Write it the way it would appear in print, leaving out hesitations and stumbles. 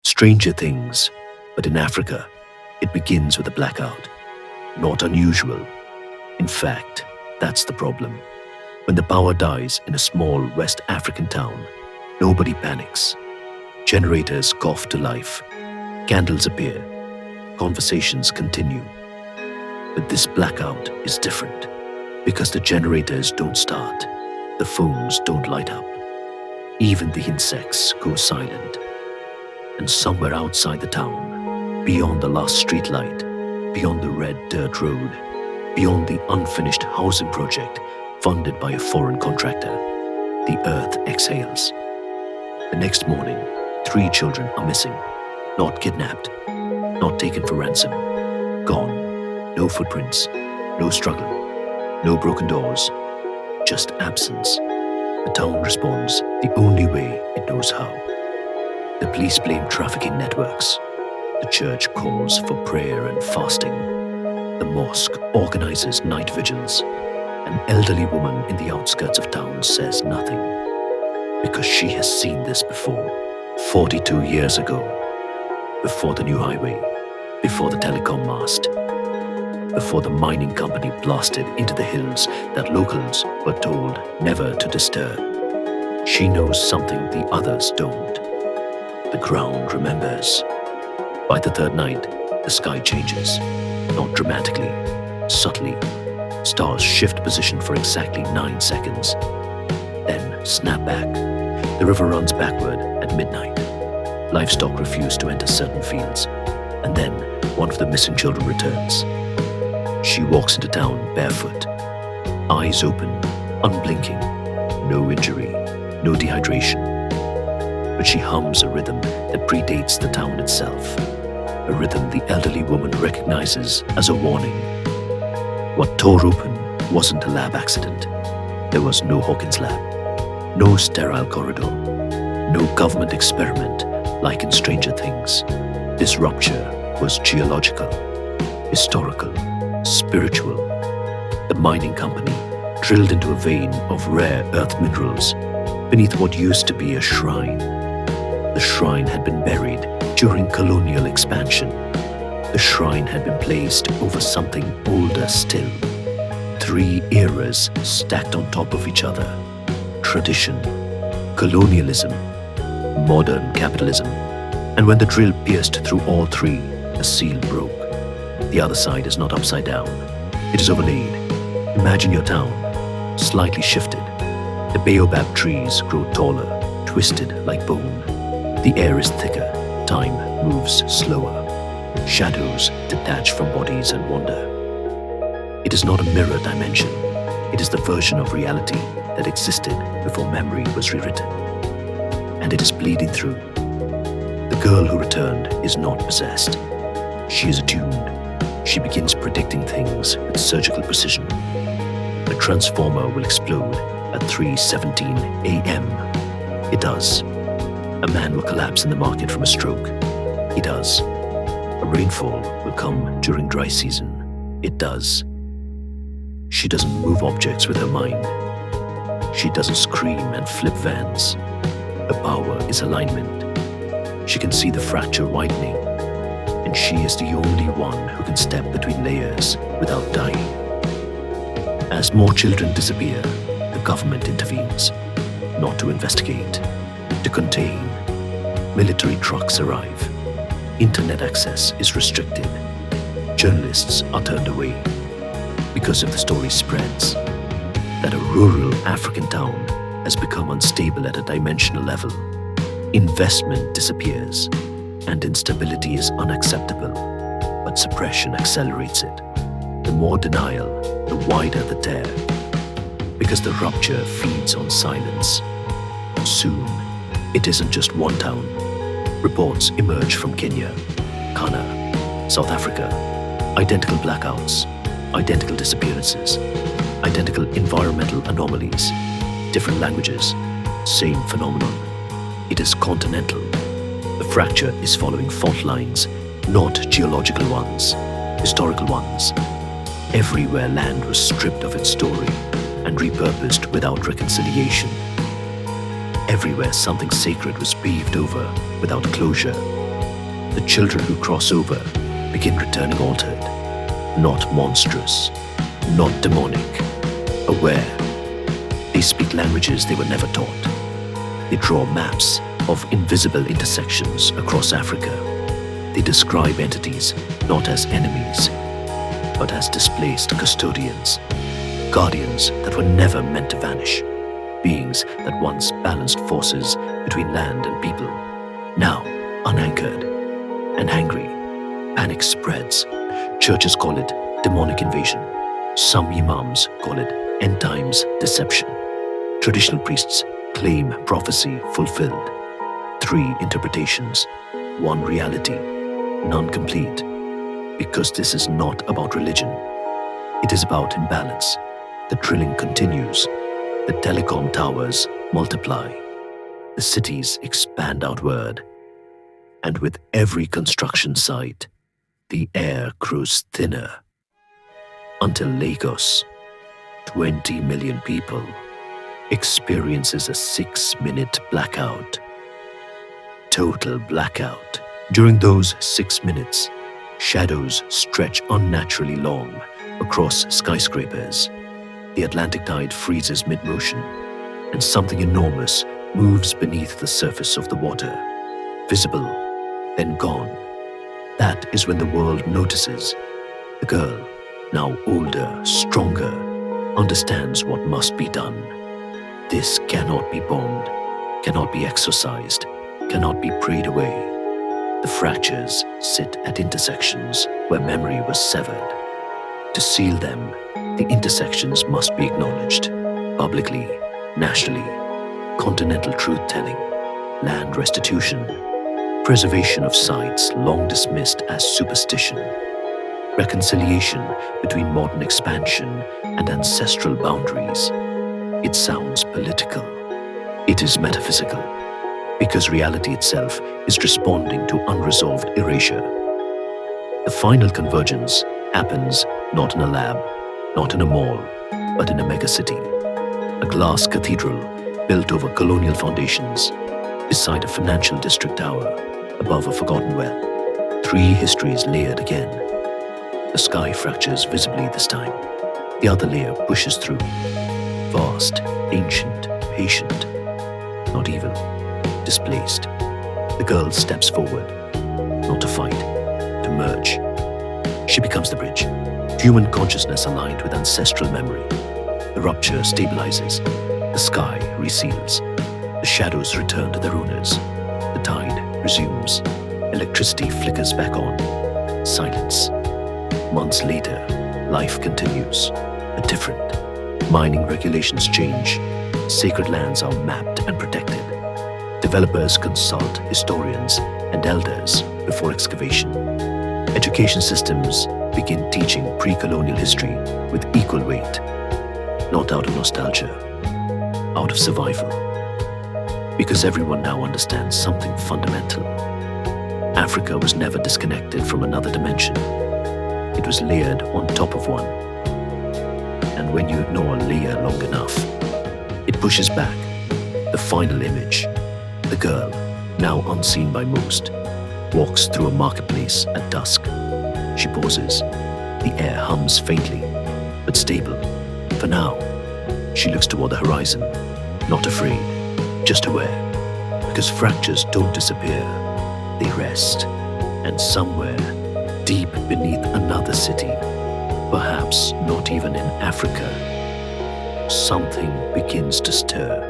Stranger things, but in Africa, it begins with a blackout. Not unusual. In fact, that's the problem. When the power dies in a small West African town, nobody panics. Generators cough to life. Candles appear. Conversations continue. But this blackout is different because the generators don't start. The phones don't light up. Even the insects go silent. And somewhere outside the town, beyond the last street light, beyond the red dirt road, beyond the unfinished housing project funded by a foreign contractor, the earth exhales. The next morning, 3 children are missing. Not kidnapped, not taken for ransom. Gone. No footprints, no struggle, no broken doors, just absence. The town responds the only way it knows how. The police blame trafficking networks. The church calls for prayer and fasting. The mosque organizes night vigils. An elderly woman in the outskirts of town says nothing because she has seen this before, 42 years ago, before the new highway, before the telecom mast, before the mining company blasted into the hills that locals were told never to disturb. She knows something the others don't. The ground remembers. By the third night, the sky changes, not dramatically, subtly. Stars shift position for exactly 9 seconds. Then snap back. The river runs backward at midnight. Livestock refuse to enter certain fields. And then one of the missing children returns. She walks into town barefoot, eyes open, unblinking, no injury, no dehydration. But she hums a rhythm that predates the town itself, a rhythm the elderly woman recognizes as a warning. What tore open wasn't a lab accident. There was no Hawkins lab, no sterile corridor, no government experiment like in Stranger Things. This rupture was geological, historical, spiritual. The mining company drilled into a vein of rare earth minerals beneath what used to be a shrine. The shrine had been buried during colonial expansion. The shrine had been placed over something older still. 3 eras stacked on top of each other. Tradition, colonialism, modern capitalism. And when the drill pierced through all 3, a seal broke. The other side is not upside down. It is overlaid. Imagine your town, slightly shifted. The baobab trees grow taller, twisted like bone. The air is thicker. Time moves slower. Shadows detach from bodies and wander. It is not a mirror dimension. It is the version of reality that existed before memory was rewritten. And it is bleeding through. The girl who returned is not possessed. She is attuned. She begins predicting things with surgical precision. A transformer will explode at 3:17 a.m. It does. A man will collapse in the market from a stroke. He does. A rainfall will come during dry season. It does. She doesn't move objects with her mind. She doesn't scream and flip vans. Her power is alignment. She can see the fracture widening, and she is the only one who can step between layers without dying. As more children disappear, the government intervenes, not to investigate, to contain. Military trucks arrive. Internet access is restricted. Journalists are turned away because if the story spreads that a rural African town has become unstable at a dimensional level, investment disappears and instability is unacceptable, but suppression accelerates it. The more denial, the wider the tear, because the rupture feeds on silence. Soon, it isn't just one town. Reports emerge from Kenya, Ghana, South Africa. Identical blackouts, identical disappearances, identical environmental anomalies, different languages, same phenomenon. It is continental. The fracture is following fault lines, not geological ones, historical ones. Everywhere land was stripped of its story and repurposed without reconciliation. Everywhere something sacred was paved over without closure. the children who cross over begin returning altered, not monstrous, not demonic, aware. They speak languages they were never taught. They draw maps of invisible intersections across Africa. They describe entities not as enemies, but as displaced custodians, guardians that were never meant to vanish, beings that once balanced forces between land and people, now unanchored and angry. Panic spreads. Churches call it demonic invasion. Some imams call it end times deception. Traditional priests claim prophecy fulfilled. 3 interpretations, 1 reality, none complete. Because this is not about religion. It is about imbalance. The drilling continues. The telecom towers multiply. The cities expand outward. And with every construction site, the air grows thinner. Until Lagos, 20 million people, experiences a 6-minute blackout. Total blackout. During those 6 minutes, shadows stretch unnaturally long across skyscrapers. The Atlantic tide freezes mid-motion, and something enormous moves beneath the surface of the water. Visible, then gone. That is when the world notices. The girl, now older, stronger, understands what must be done. This cannot be bombed, cannot be exorcised, cannot be prayed away. The fractures sit at intersections where memory was severed. To seal them, the intersections must be acknowledged, publicly, nationally. Continental truth-telling, land restitution, preservation of sites long dismissed as superstition, reconciliation between modern expansion and ancestral boundaries. It sounds political. It is metaphysical, because reality itself is responding to unresolved erasure. The final convergence happens not in a lab, not in a mall, but in a megacity. A glass cathedral built over colonial foundations, beside a financial district tower, above a forgotten well. 3 histories layered again. The sky fractures visibly this time. The other layer pushes through. Vast, ancient, patient, not evil, displaced. The girl steps forward, not to fight, to merge. She becomes the bridge. Human consciousness aligned with ancestral memory. The rupture stabilizes. The sky reseals. The shadows return to their owners. The tide resumes. Electricity flickers back on. Silence. Months later, life continues, but different. Mining regulations change. Sacred lands are mapped and protected. Developers consult historians and elders before excavation. Education systems begin teaching pre-colonial history with equal weight, not out of nostalgia, out of survival. Because everyone now understands something fundamental. Africa was never disconnected from another dimension. It was layered on top of one. And when you ignore a layer long enough, it pushes back. The final image. The girl, now unseen by most, walks through a marketplace at dusk. She pauses. The air hums faintly, but stable. For now, she looks toward the horizon, not afraid, just aware. Because fractures don't disappear, they rest. And somewhere, deep beneath another city, perhaps not even in Africa, something begins to stir.